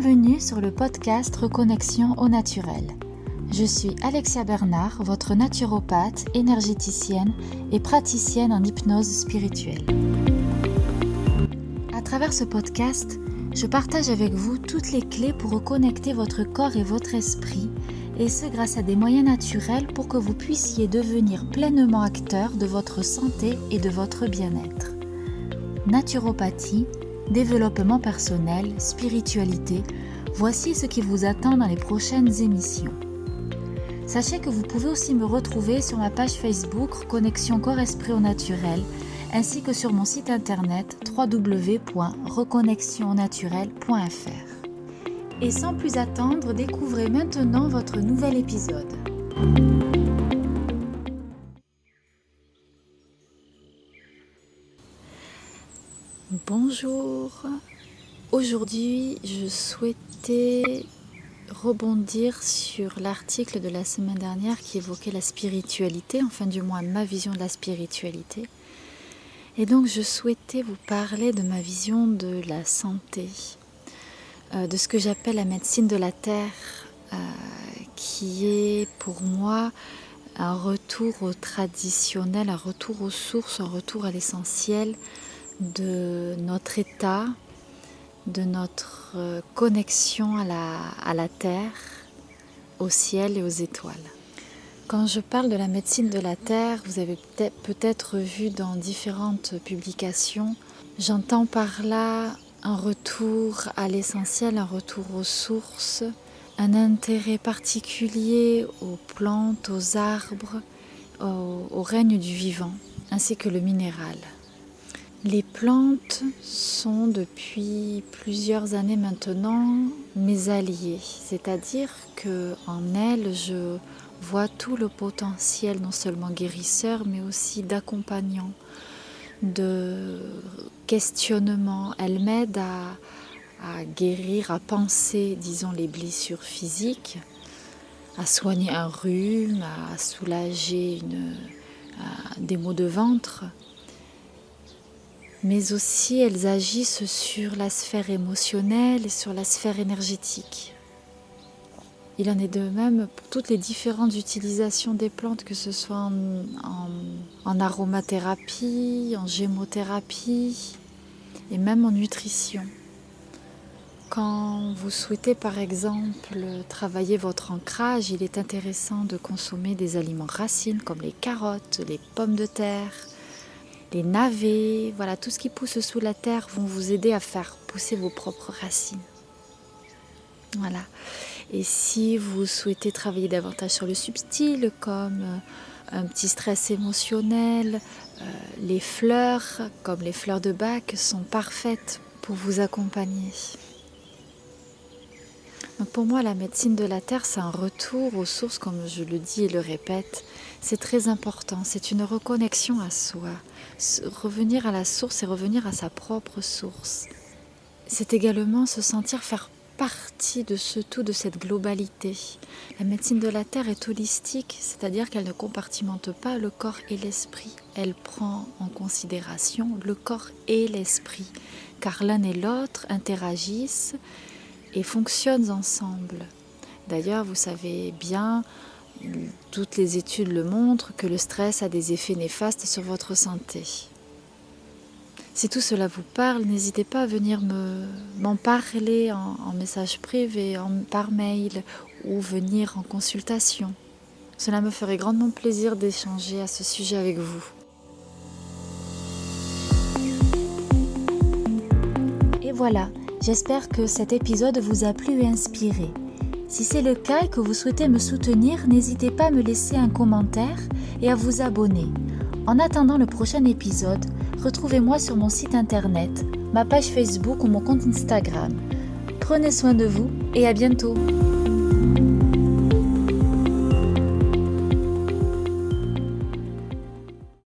Bienvenue sur le podcast Reconnexion au naturel. Je suis Alexia Bernard, votre naturopathe, énergéticienne et praticienne en hypnose spirituelle. À travers ce podcast, je partage avec vous toutes les clés pour reconnecter votre corps et votre esprit, et ce grâce à des moyens naturels pour que vous puissiez devenir pleinement acteur de votre santé et de votre bien-être. Naturopathie, développement personnel, spiritualité, voici ce qui vous attend dans les prochaines émissions. Sachez que vous pouvez aussi me retrouver sur ma page Facebook Reconnexion Corps-Esprit au Naturel, ainsi que sur mon site internet www.reconnexionnaturel.fr. Et sans plus attendre, découvrez maintenant votre nouvel épisode. Bonjour, aujourd'hui je souhaitais rebondir sur l'article de la semaine dernière qui évoquait la spiritualité, enfin du moins ma vision de la spiritualité. Et donc je souhaitais vous parler de ma vision de la santé, de ce que j'appelle la médecine de la terre, qui est pour moi un retour au traditionnel, un retour aux sources, un retour à l'essentiel de notre état, de notre connexion à la terre, au ciel et aux étoiles. Quand je parle de la médecine de la terre, vous avez peut-être vu dans différentes publications, j'entends par là un retour à l'essentiel, un retour aux sources, un intérêt particulier aux plantes, aux arbres, au règne du vivant, ainsi que le minéral. Les plantes sont depuis plusieurs années maintenant mes alliés, c'est-à-dire qu'en elles, je vois tout le potentiel non seulement guérisseur, mais aussi d'accompagnant, de questionnement. Elles m'aident à guérir, à penser, disons, les blessures physiques, à soigner un rhume, à soulager des maux de ventre. Mais aussi elles agissent sur la sphère émotionnelle et sur la sphère énergétique. Il en est de même pour toutes les différentes utilisations des plantes, que ce soit en aromathérapie, en gémothérapie et même en nutrition. Quand vous souhaitez par exemple travailler votre ancrage, il est intéressant de consommer des aliments racines comme les carottes, les pommes de terre, les navets, voilà, tout ce qui pousse sous la terre vont vous aider à faire pousser vos propres racines. Voilà. Et si vous souhaitez travailler davantage sur le subtil, comme un petit stress émotionnel, les fleurs, comme les fleurs de Bach, sont parfaites pour vous accompagner. Donc pour moi, la médecine de la terre, c'est un retour aux sources, comme je le dis et le répète. C'est très important, c'est une reconnexion à soi. Revenir à la source et revenir à sa propre source. C'est également se sentir faire partie de ce tout, de cette globalité. La médecine de la terre est holistique, c'est-à-dire qu'elle ne compartimente pas le corps et l'esprit. Elle prend en considération le corps et l'esprit, car l'un et l'autre interagissent et fonctionnent ensemble. D'ailleurs, vous savez bien, toutes les études le montrent, que le stress a des effets néfastes sur votre santé. Si tout cela vous parle, n'hésitez pas à venir m'en parler en message privé, par mail ou venir en consultation. Cela me ferait grandement plaisir d'échanger à ce sujet avec vous. Et voilà, j'espère que cet épisode vous a plu et inspiré. Si c'est le cas et que vous souhaitez me soutenir, n'hésitez pas à me laisser un commentaire et à vous abonner. En attendant le prochain épisode, retrouvez-moi sur mon site internet, ma page Facebook ou mon compte Instagram. Prenez soin de vous et à bientôt.